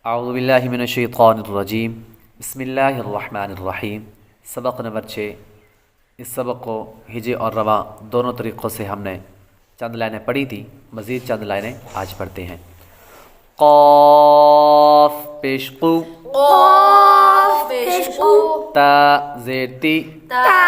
अऊज़ु बिल्लाहि मिनश्शैतानिर्रजीम बिस्मिल्लाहिर्रहमानिर्रहीम। सबक नंबर 6। इस सबक को हिजे और रवा दोनों तरीक़ों से हमने चंद लाइनें पढ़ी थी। मज़ीद चंद लाइनें आज पढ़ते हैं। क़ाफ़ पेश क़ु, क़ाफ़ पेश क़ु, ता ज़ेर ती, ता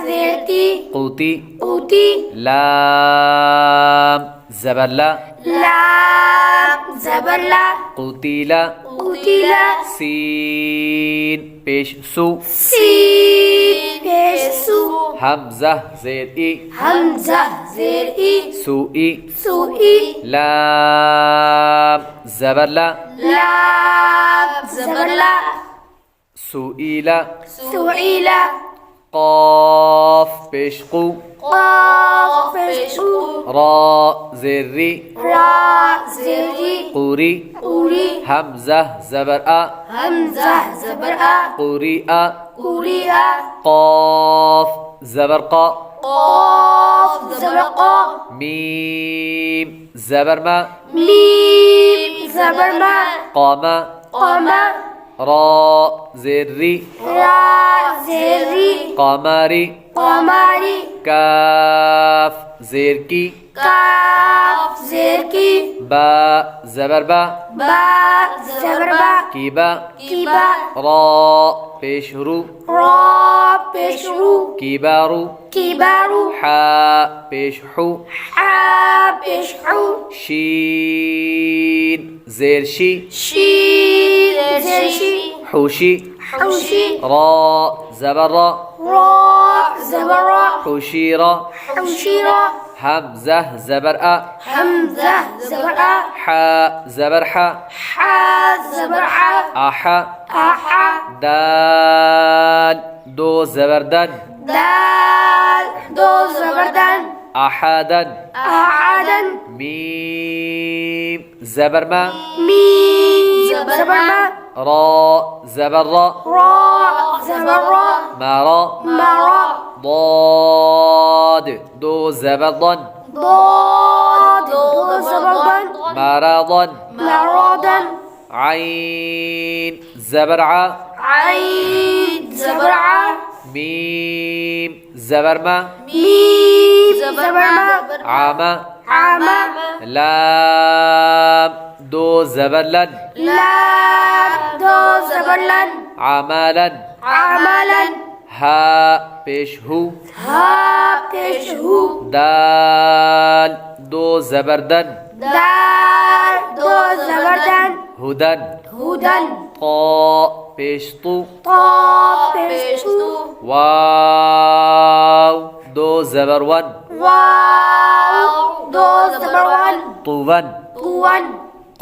ज़ेर ती, क़ूती, क़ूती, लाम ज़बर ला, लाम ज़बर ला, क़ूतीला, क़ूतीला, सीन पेश सु, सीन पेश सु, हमज़ा ज़ेर ई, हमज़ा ज़ेर ई, सुई, सुई, लाम ज़बर ला, लाम ज़बर ला, सुईला, सुईला, क़ाफ़ पेश क़ु, क़ाफ़ पेश क़ु, रा ज़ेर री, रा ज़ेर री, क़ूरी, क़ूरी, हमज़ा ज़बर आ, हमज़ा ज़बर आ, क़ूरी आ, क़ूरिया, क़ाफ़ ज़बर क़ा, क़ाफ़ ज़बर क़ा, मीम ज़बर मा, मीम ज़बर मा, क़ामा, क़ामा, रा ज़ेर री, रा ज़ेर री, क़मारी, क़मारी, काफ ज़ेर की, काफ़ ज़ेर की, बा ज़बर बा, बा ज़बर बा, कीबा, कीबा, रा पेश रू, रा पेश रू, कीबारू, कीबारू, हा पेश हू, हा पेश हू, शीन ज़ेर शी, शीन ज़ेर शी, हुशी, हुशी, रा ज़बर रा, रा ज़बर रा, हुशीरा, हुशीरा, हमज़ा ज़बर आ, हमज़ा ज़बर आ, हा ज़बर हा, हा ज़बर हा, आहा, आहा, दाल दो ज़बर दन, दाल दो ज़बर दन, अहादन, अहादन, मीम ज़बर मा, मीम ज़बर मा, रा ज़बर रा, रा ज़बर रा, मरा, मरा, ضاد दो ज़बर दन, ضاد दो ज़बर दन, मरादन, मरादन, आइन ज़बर आ, आइन ज़बर आ, मीम ज़बर मा, मीम ज़बर मा, आमा, आमा, लाम दो ज़बर लन, लाम दो ज़बर लन, आमलन, आमलन, हा पेश हू, हा पेश हू, दाल दो ज़बर दन, दाल दो ज़बर दन, हुदन, हुदन, क़ा पेश तू, ता पेश तू, वाव दो ज़बर वन, वाव दो ज़बर वन, तुवन, तुवन,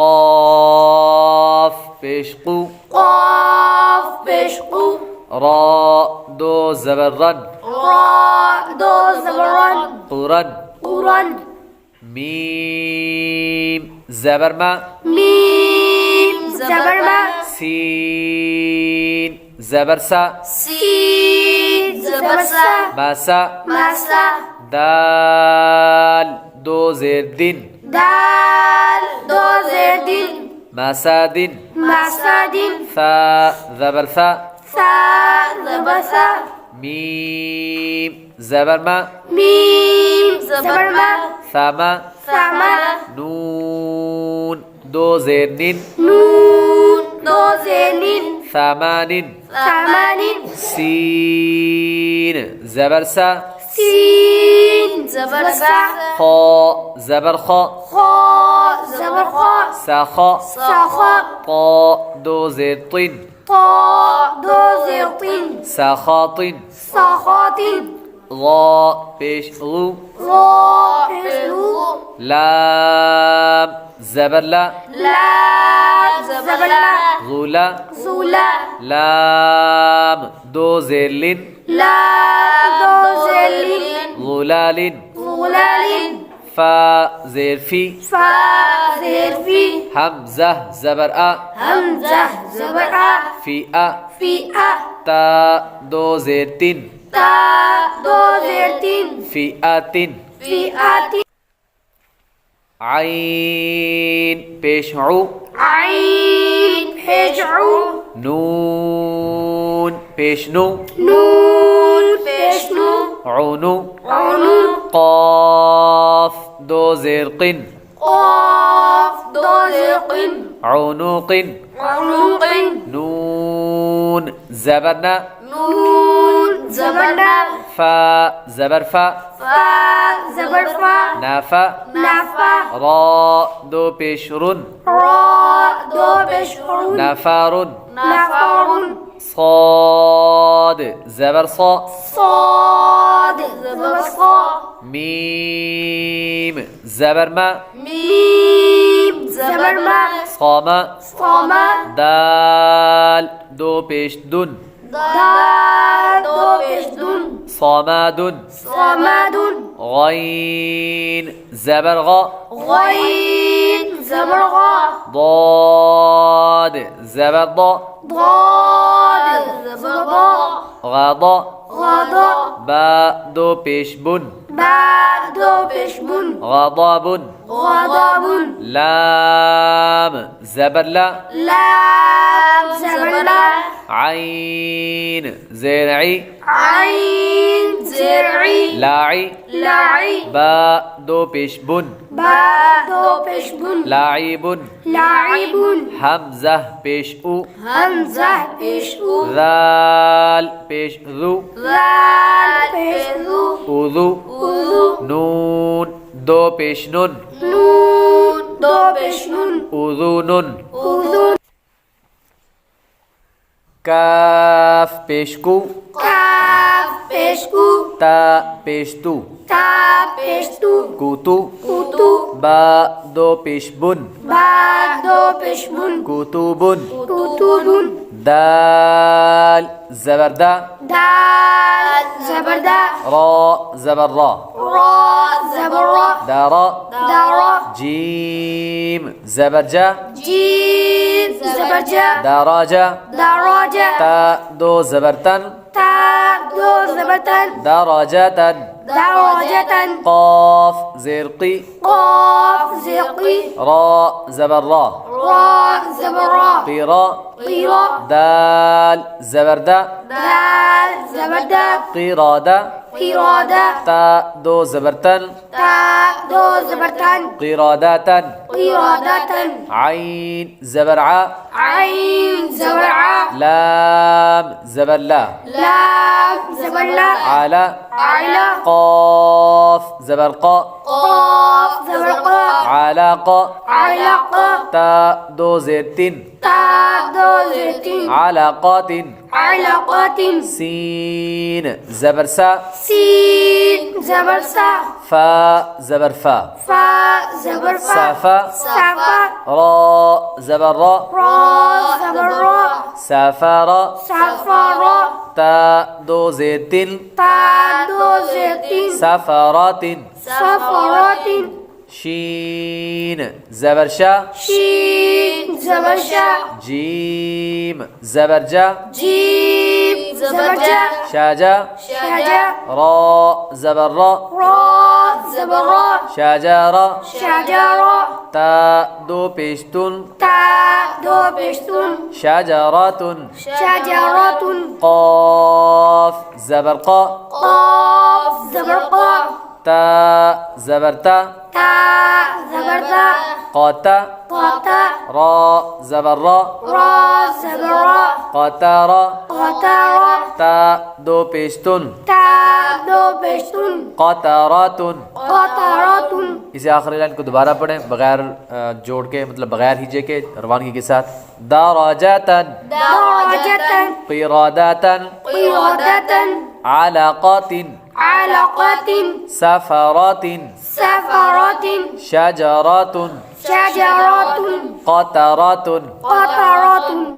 क़ाफ़ पेश क़ु, क़ाफ़ पेश क़ु, रा दो ज़बर रन, रा दो ज़बर रन, क़ुरन, क़ुरन, मीम ज़बर मा, मीम ज़बर मा, सीन ज़बर सा, सीन ज़बर सा, मासा, मासा, दाल दो ज़ेर दिन, दाल दो ज़ेर दिन, मासादिन, मासादिन, सा ज़बर सा, सा ज़बर सा, मीम ज़बर मा, मीम ज़बर मा, सामा, सामा, नून दो ज़ेर निन, नून दो ज़ेर नीन, सामानिन, सामानिन, सीन ज़बर सा, सीन ज़बर सा, खा ज़बर खा, खा ज़बर खा, साखा, साखा, ता दो ज़ेर तिन, ता दो ज़ेर तीन, साखातिन, साखातिन, रा पेश लू, रा पेश लू, लाम ज़बर ला, लाम ज़बर ला, ज़ुला, ज़ूला, लाम दो ज़ेर लिन, लाम दो ज़ेर लीन, ज़ुलालिन, ज़ुलालिन, फा ज़ेर फी, फा ज़ेर फी, हमज़ा ज़बर आ, हमज़ा ज़बर आ, फी आ, फी आ, ता दो ज़ेर तिन, ता दो ज़ेर तीन, फी आतिन, फी आतिन, आइन पेश उ, आइन उ नून पेश नु नून पेश नु औनु औनु क़ाफ दो ज़ेर क़िन क़ाफ दो ज़ेर क़िन औनुक़िन औनुक़िन नून ज़बर न नून ज़बर न फ़ा ज़बर फ़ा फ़ा ज़बर फ़ा नाफ़ा नाफ़ा रा दो पेश रुन रा दो पेश उ नफ़ारुन नफ़ारुन صاد ज़बर صا صاد ज़बर صا मीम ज़बर मा मीम ज़बर मा صام صमा दाल दो पेश दुन दाल दो पेश दुन صمد صمदुन غين ज़बर غا غين ज़बर غा ضاد ज़बर ضا ضاد ज़बर ضا غضا غضا با दो पेश बुन با दो पेश बुन غضب غضب लाम ज़बर ला لام ज़बर ला عين ज़ेरई عين زرعي लाई लाई با दो पेश बुन با दो पेश बुन लाइबुन लाइबुन हमज़ा पेश उ हमज़ा पेश उ ज़ाल पेश ज़ु ज़ाल पेश ज़ु उज़ु उज़ु नून दो पेश नुन नून दो पेश नून उज़ुनुन उज़ुन काफ पेश कु काफ पेश कु ता पेश तु ता पेश तु कुतु कुतु बा दो पेश बुन बा दो पेश बुन कुतुबुन कुतुबुन दाल ज़बर दा दाल ज़बर दा रा ज़बर रा را ज़बर रा दारा दारा जीम ज़बर जा जीम ज़बर जा दाराजा दराजा ता दो ज़बर तन تا दो ज़बर तन दराजतन दराजतन قاف زرقي قاف زقي را زبر را را ज़बर रा قيرا قيرا دال زبر دا دال ज़बर دا قيرادة قرادة تا دو زبرتن تا دو ज़बर तन قيرادة قرادة عين زبر ع عين ज़बर ع لام زبر لا لام ज़बर ला على على قاف زبر قا قاف ज़बर qa علق علق تا دو زيتين تا دو زيتين علقات علقات سين زبر سا سين ज़बर सा فا زبر فا فا ज़बर फा سافا साफा را زبر را را ज़बर रा سافر साफारा تا دو زيتين تا दो زيتين سفرات سفرات شين زبر شا شين ज़बर शा جيم زبر جا जीम ज़बर जा شاجا शाजा را زبر را را ज़बर रा شجرة शाजरा تا دو पेशतुन تا दो पेशतुन شجرة شجرة قاف زبر قا قاف ज़बर qa تا زبر تا تا ज़बर ता قاتا قاता را زبر را را ज़बर रा قطرة قطرة تا دو पेशतुन تا दो पेशतुन قطرات قطرة इसे आखिरी लाइन को दोबारा पढ़ें बगैर जोड़ के मतलब बगैर हिजे के रवानगी के साथ दराजतन درجة qiradatan قرادة علقات علقة سفرات سفرة شجرات شجرة قطرات قطرة